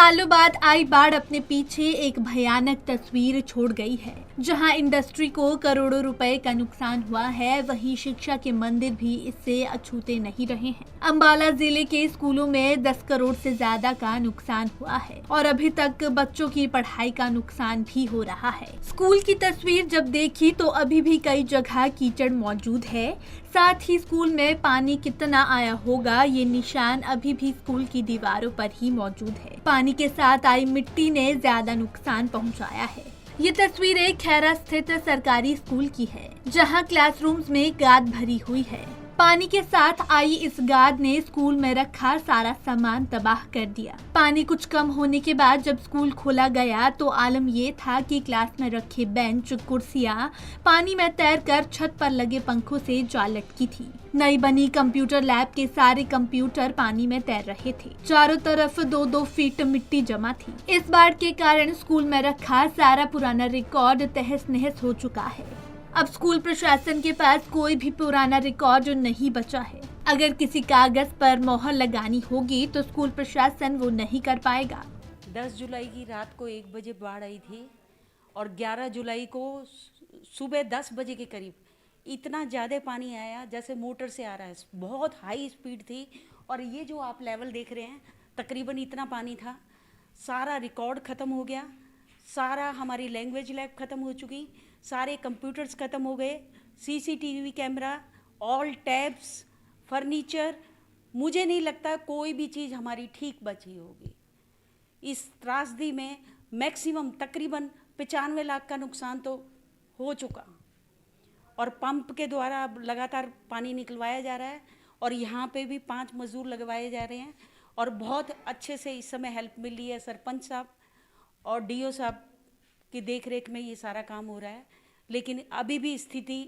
सालों बाद आई बाढ़ अपने पीछे एक भयानक तस्वीर छोड़ गई है। जहां इंडस्ट्री को करोड़ों रुपए का नुकसान हुआ है, वहीं शिक्षा के मंदिर भी इससे अछूते नहीं रहे हैं। अंबाला जिले के स्कूलों में 10 करोड़ से ज्यादा का नुकसान हुआ है और अभी तक बच्चों की पढ़ाई का नुकसान भी हो रहा है। स्कूल की तस्वीर जब देखी तो अभी भी कई जगह कीचड़ मौजूद है। साथ ही स्कूल में पानी कितना आया होगा, ये निशान अभी भी स्कूल की दीवारों पर ही मौजूद है। पानी के साथ आई मिट्टी ने ज्यादा नुकसान पहुंचाया है। ये तस्वीरें खैरा स्थित सरकारी स्कूल की है, जहां क्लासरूम्स में गाद भरी हुई है। पानी के साथ आई इस गाद ने स्कूल में रखा सारा सामान तबाह कर दिया। पानी कुछ कम होने के बाद जब स्कूल खोला गया तो आलम ये था कि क्लास में रखे बेंच, कुर्सियां पानी में तैरकर छत पर लगे पंखों से जा लटकी थी। नई बनी कंप्यूटर लैब के सारे कंप्यूटर पानी में तैर रहे थे। चारों तरफ 2-2 फीट मिट्टी जमा थी। इस बाढ़ के कारण स्कूल में रखा सारा पुराना रिकॉर्ड तहस नहस हो चुका है। अब स्कूल प्रशासन के पास कोई भी पुराना रिकॉर्ड नहीं बचा है। अगर किसी कागज पर मोहर लगानी होगी तो स्कूल प्रशासन वो नहीं कर पाएगा। 10 जुलाई की रात को 1 बजे बाढ़ आई थी और 11 जुलाई को सुबह 10 बजे के करीब इतना ज़्यादा पानी आया जैसे मोटर से आ रहा है। बहुत हाई स्पीड थी और ये जो आप लेवल देख रहे हैं तकरीबन इतना पानी था। सारा रिकॉर्ड ख़त्म हो गया, सारा हमारी लैंग्वेज लैब ख़त्म हो चुकी, सारे कंप्यूटर्स ख़त्म हो गए, CCTV camera, all tabs, furniture. मुझे नहीं लगता कोई भी चीज़ हमारी ठीक बची होगी। इस त्रासदी में मैक्सिमम तकरीबन 95 लाख का नुकसान तो हो चुका और पंप के द्वारा अब लगातार पानी निकलवाया जा रहा है और यहाँ पे भी 5 मजदूर लगवाए जा रहे हैं और बहुत अच्छे से इस समय हेल्प मिल रही है। सरपंच साहब और डीओ साहब की देखरेख में ये सारा काम हो रहा है, लेकिन अभी भी स्थिति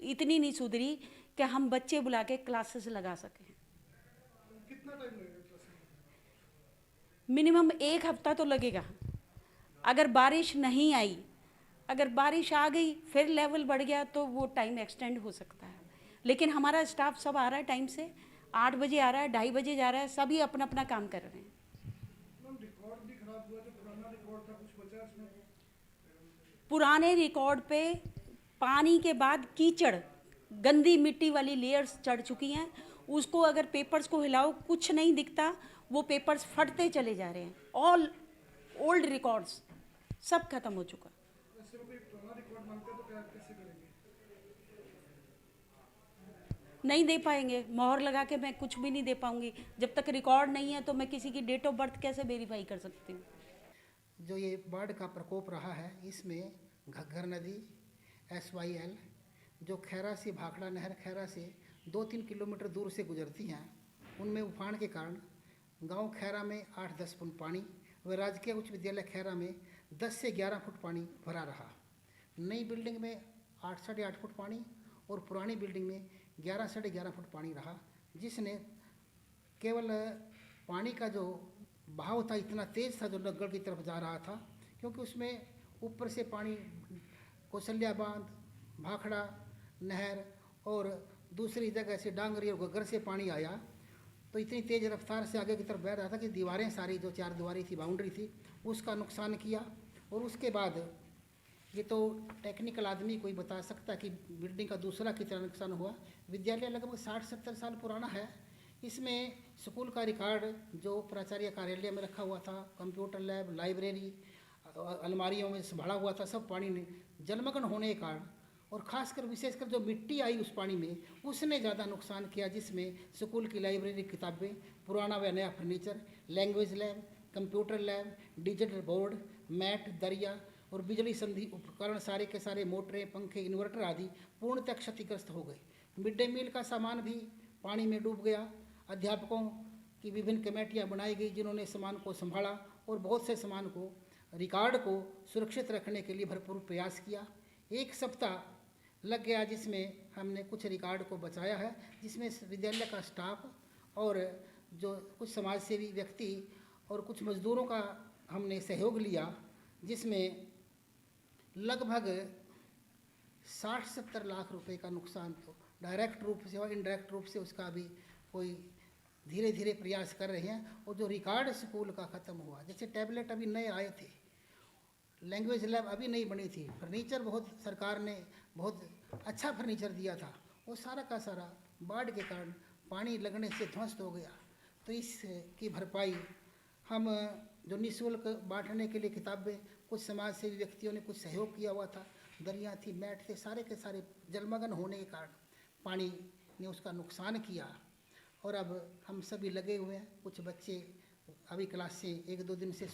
इतनी नहीं सुधरी कि हम बच्चे बुला के क्लासेस लगा सकें। कितना टाइम लगेगा? मिनिमम 1 हफ्ता तो लगेगा। अगर बारिश नहीं आई, अगर बारिश आ गई फिर लेवल बढ़ गया तो वो टाइम एक्सटेंड हो सकता है। लेकिन हमारा स्टाफ सब आ रहा है टाइम से, 8 बजे आ रहा है, 2:30 बजे जा रहा है, सभी अपना अपना काम कर रहे हैं। रिकॉर्ड भी खराब हुआ, जो पुराना रिकॉर्ड था कुछ बचा इसमें? पुराने रिकॉर्ड पे पानी के बाद कीचड़, गंदी मिट्टी वाली लेयर्स चढ़ चुकी हैं। उसको अगर पेपर्स को हिलाओ कुछ नहीं दिखता, वो पेपर्स फटते चले जा रहे हैं। ऑल ओल्ड रिकॉर्ड्स सब खत्म हो चुका। ऐसे में कोई पुराना रिकॉर्ड मांगते तो क्या कैसे करेंगे? नहीं दे पाएंगे, मोहर लगा के मैं कुछ भी नहीं दे पाऊंगी। जब तक रिकॉर्ड नहीं है तो मैं किसी की डेट ऑफ बर्थ कैसे वेरीफाई कर सकती हूँ। जो ये बाढ़ का प्रकोप रहा है, इसमें घग्गर नदी SYL जो खैरा से भाखड़ा नहर खैरा से 2-3 किलोमीटर दूर से गुजरती हैं, उनमें उफान के कारण गांव खैरा में 8-10 फुट पानी व राजकीय उच्च विद्यालय खैरा में 10 से 11 फुट पानी भरा रहा। नई बिल्डिंग में 8-8.5 फुट पानी और पुरानी बिल्डिंग में 11-11.5 फुट पानी रहा, जिसने केवल पानी का जो बहाव था इतना तेज़ था जो नगड़ की तरफ जा रहा था, क्योंकि उसमें ऊपर से पानी कौशल्या बांध, भाखड़ा नहर और दूसरी जगह से डांगरी और घग्गर से पानी आया तो इतनी तेज़ रफ्तार से आगे की तरफ बह रहा था कि दीवारें सारी जो 4 दीवारी थी, बाउंड्री थी, उसका नुकसान किया। और उसके बाद ये तो टेक्निकल आदमी कोई बता सकता कि बिल्डिंग का दूसरा कितना नुकसान हुआ। विद्यालय लगभग 60-70 साल पुराना है। इसमें स्कूल का रिकॉर्ड जो प्राचार्य कार्यालय में रखा हुआ था, कंप्यूटर लैब, लाइब्रेरी, अलमारियों में भरा हुआ था, सब पानी ने जलमग्न होने के कारण और ख़ासकर विशेषकर जो मिट्टी आई उस पानी में, उसने ज़्यादा नुकसान किया, जिसमें स्कूल की लाइब्रेरी किताबें, पुराना व नया furniture, language lab, computer lab, digital board, mat, दरिया और बिजली संबंधी उपकरण, सारे के सारे मोटरें, पंखे, इन्वर्टर आदि पूर्णतः क्षतिग्रस्त हो गए। मिड डे मील का सामान भी पानी में डूब गया। अध्यापकों की विभिन्न कमेटियां बनाई गई जिन्होंने सामान को संभाला और बहुत से सामान को, रिकॉर्ड को सुरक्षित रखने के लिए भरपूर प्रयास किया। 1 सप्ताह लग गया जिसमें हमने कुछ रिकॉर्ड को बचाया है, जिसमें विद्यालय का स्टाफ और जो कुछ समाजसेवी व्यक्ति और कुछ मजदूरों का हमने सहयोग लिया, जिसमें लगभग 60-70 लाख रुपए का नुकसान तो डायरेक्ट रूप से और इनडायरेक्ट रूप से उसका भी कोई धीरे धीरे प्रयास कर रहे हैं। और जो रिकॉर्ड स्कूल का ख़त्म हुआ, जैसे टैबलेट अभी नए आए थे, लैंग्वेज लैब अभी नहीं बनी थी, फर्नीचर बहुत सरकार ने बहुत अच्छा फर्नीचर दिया था, वो सारा का सारा बाढ़ के कारण पानी लगने से ध्वस्त हो गया। तो इसकी भरपाई हम जो निःशुल्क बांटने के लिए किताबें, कुछ समाज सेवी व्यक्तियों ने कुछ सहयोग किया हुआ था, दरिया थी, मैट थे, सारे के सारे जलमग्न होने के कारण पानी ने उसका नुकसान किया। और अब हम सभी लगे हुए हैं। कुछ बच्चे अभी क्लास से 1-2 दिन से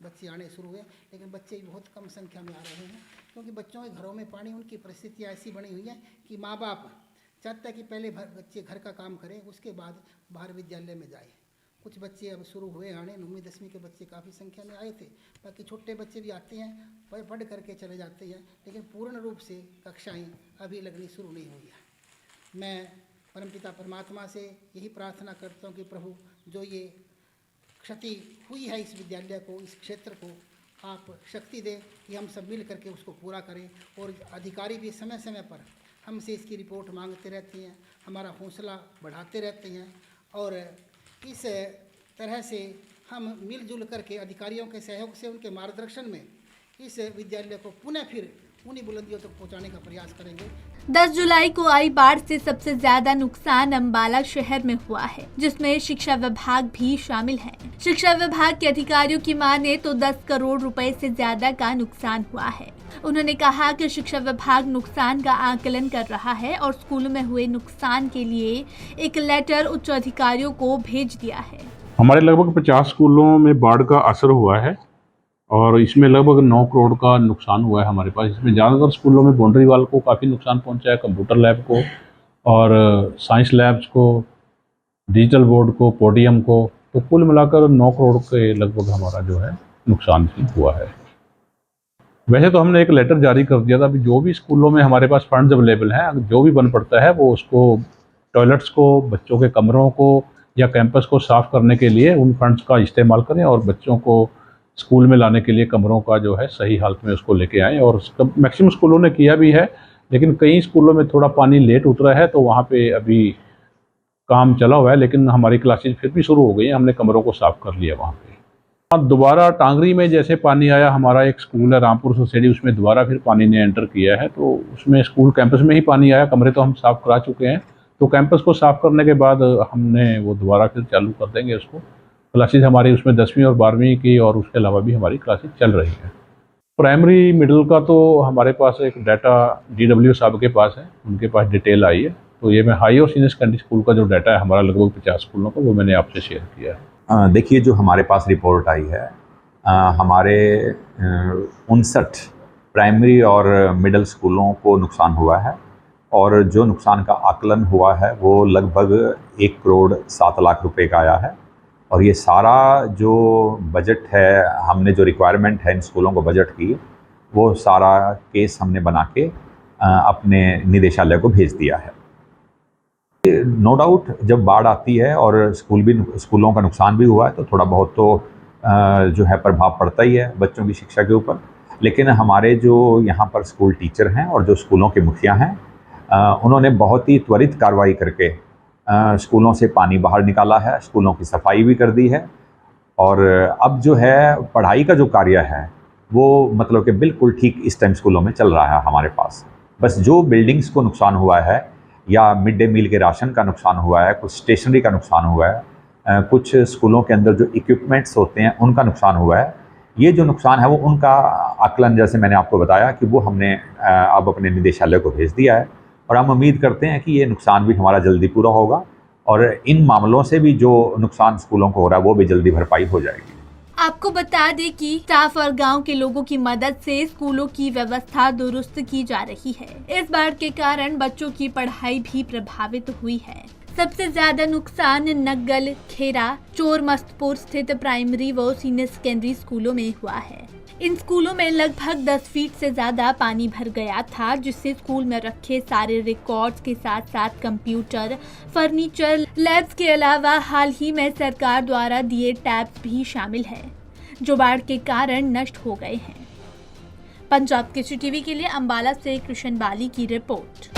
बच्चे आने शुरू हुए, लेकिन बच्चे बहुत कम संख्या में आ रहे हैं, क्योंकि बच्चों के घरों में पानी, उनकी परिस्थितियाँ ऐसी बनी हुई हैं कि माँ बाप चाहता है कि पहले बच्चे घर का काम करें, उसके बाद बाहर विद्यालय में जाए। कुछ बच्चे अब शुरू हुए आने, 9वीं 10वीं के बच्चे काफ़ी संख्या में आए थे, बाकी छोटे बच्चे भी आते हैं, पढ़ करके चले जाते हैं, लेकिन पूर्ण रूप से कक्षाएं अभी लगनी शुरू नहीं हुई है। मैं परमपिता परमात्मा से यही प्रार्थना करता हूँ कि प्रभु, जो ये क्षति हुई है इस विद्यालय को, इस क्षेत्र को, आप शक्ति दें कि हम सब मिल करके उसको पूरा करें। और अधिकारी भी समय समय पर हमसे इसकी रिपोर्ट मांगते रहते हैं, हमारा हौसला बढ़ाते रहते हैं, और इस तरह से हम मिलजुल करके अधिकारियों के सहयोग से, उनके मार्गदर्शन में इस विद्यालय को पुनः फिर उन्हीं बुलंदियों तक पहुंचाने का प्रयास करेंगे। 10 जुलाई को आई बाढ़ से सबसे ज्यादा नुकसान अम्बाला शहर में हुआ है, जिसमें शिक्षा विभाग भी शामिल है। शिक्षा विभाग के अधिकारियों की माने तो 10 करोड़ रुपए से ज्यादा का नुकसान हुआ है। उन्होंने कहा कि शिक्षा विभाग नुकसान का आकलन कर रहा है और स्कूलों में हुए नुकसान के लिए एक लेटर उच्च अधिकारियों को भेज दिया है। हमारे लगभग 50 स्कूलों में बाढ़ का असर हुआ है और इसमें लगभग 9 करोड़ का नुकसान हुआ है हमारे पास। इसमें ज़्यादातर स्कूलों में बाउंड्री वाल को काफ़ी नुकसान पहुंचा है, कंप्यूटर लैब को और साइंस लैब्स को, डिजिटल बोर्ड को, पोडियम को, तो कुल मिलाकर 9 करोड़ के लगभग हमारा जो है नुकसान हुआ है। वैसे तो हमने एक लेटर जारी कर दिया था, अभी जो भी स्कूलों में हमारे पास फंड्स अवेलेबल हैं, जो भी बन पड़ता है वो उसको टॉयलेट्स को, बच्चों के कमरों को या कैंपस को साफ़ करने के लिए उन फंड्स का इस्तेमाल करें और बच्चों को स्कूल में लाने के लिए कमरों का जो है सही हालत में उसको लेके आएँ। और मैक्सिमम स्कूलों ने किया भी है, लेकिन कई स्कूलों में थोड़ा पानी लेट उतरा है, तो वहाँ पे अभी काम चला हुआ है, लेकिन हमारी क्लासेज फिर भी शुरू हो गई हैं, हमने कमरों को साफ़ कर लिया वहाँ पे। दोबारा टांगरी में जैसे पानी आया, हमारा एक स्कूल है रामपुर सोसाइटी, उसमें दोबारा फिर पानी ने एंटर किया है, तो उसमें स्कूल कैंपस में ही पानी आया, कमरे तो हम साफ़ करा चुके हैं, तो कैंपस को साफ़ करने के बाद हमने वो दोबारा फिर चालू कर देंगे उसको। क्लासेज हमारी उसमें 10वीं और 12वीं की और उसके अलावा भी हमारी क्लासेज चल रही हैं। प्राइमरी मिडिल का तो हमारे पास एक डाटा DW साहब के पास है, उनके पास डिटेल आई है, तो ये मैं हाई और सीनियर सेकेंडरी स्कूल का जो डाटा है हमारा लगभग 50 स्कूलों का, वो मैंने आपसे शेयर किया है। देखिए, जो हमारे पास रिपोर्ट आई है, हमारे 59 प्राइमरी और मिडिल स्कूलों को नुकसान हुआ है और जो नुकसान का आकलन हुआ है वो लगभग 1 करोड़ 7 लाख रुपए का आया है। और ये सारा जो बजट है, हमने जो रिक्वायरमेंट है इन स्कूलों को बजट की, वो सारा केस हमने बना के अपने निदेशालय को भेज दिया है। नो डाउट जब बाढ़ आती है और स्कूलों का नुकसान भी हुआ है तो थोड़ा बहुत तो जो है प्रभाव पड़ता ही है बच्चों की शिक्षा के ऊपर, लेकिन हमारे जो यहाँ पर स्कूल टीचर हैं और जो स्कूलों के मुखिया हैं, उन्होंने बहुत ही त्वरित कार्रवाई करके स्कूलों से पानी बाहर निकाला है, स्कूलों की सफाई भी कर दी है। और अब जो है पढ़ाई का जो कार्य है वो मतलब कि बिल्कुल ठीक इस टाइम स्कूलों में चल रहा है हमारे पास। बस जो बिल्डिंग्स को नुकसान हुआ है या मिड डे मील के राशन का नुकसान हुआ है, कुछ स्टेशनरी का नुकसान हुआ है, कुछ स्कूलों के अंदर जो इक्विपमेंट्स होते हैं उनका नुकसान हुआ है, ये जो नुकसान है वो उनका आकलन, जैसे मैंने आपको बताया कि वो हमने अब अपने निदेशालय को भेज दिया है और हम उम्मीद करते हैं कि ये नुकसान भी हमारा जल्दी पूरा होगा और इन मामलों से भी जो नुकसान स्कूलों को हो रहा है वो भी जल्दी भरपाई हो जाएगी। आपको बता दें कि स्टाफ और गांव के लोगों की मदद से स्कूलों की व्यवस्था दुरुस्त की जा रही है। इस बाढ़ के कारण बच्चों की पढ़ाई भी प्रभावित हुई है। सबसे ज्यादा नुकसान नग्गल, खेरा, चोर मस्तपुर स्थित प्राइमरी व सीनियर सेकेंडरी स्कूलों में हुआ है। इन स्कूलों में लगभग 10 फीट से ज्यादा पानी भर गया था, जिससे स्कूल में रखे सारे रिकॉर्ड्स के साथ साथ कंप्यूटर, फर्नीचर, लैब्स के अलावा हाल ही में सरकार द्वारा दिए टैब्स भी शामिल है, जो बाढ़ के कारण नष्ट हो गए हैं। पंजाब केसरी टीवी के लिए अम्बाला से कृष्ण बाली की रिपोर्ट।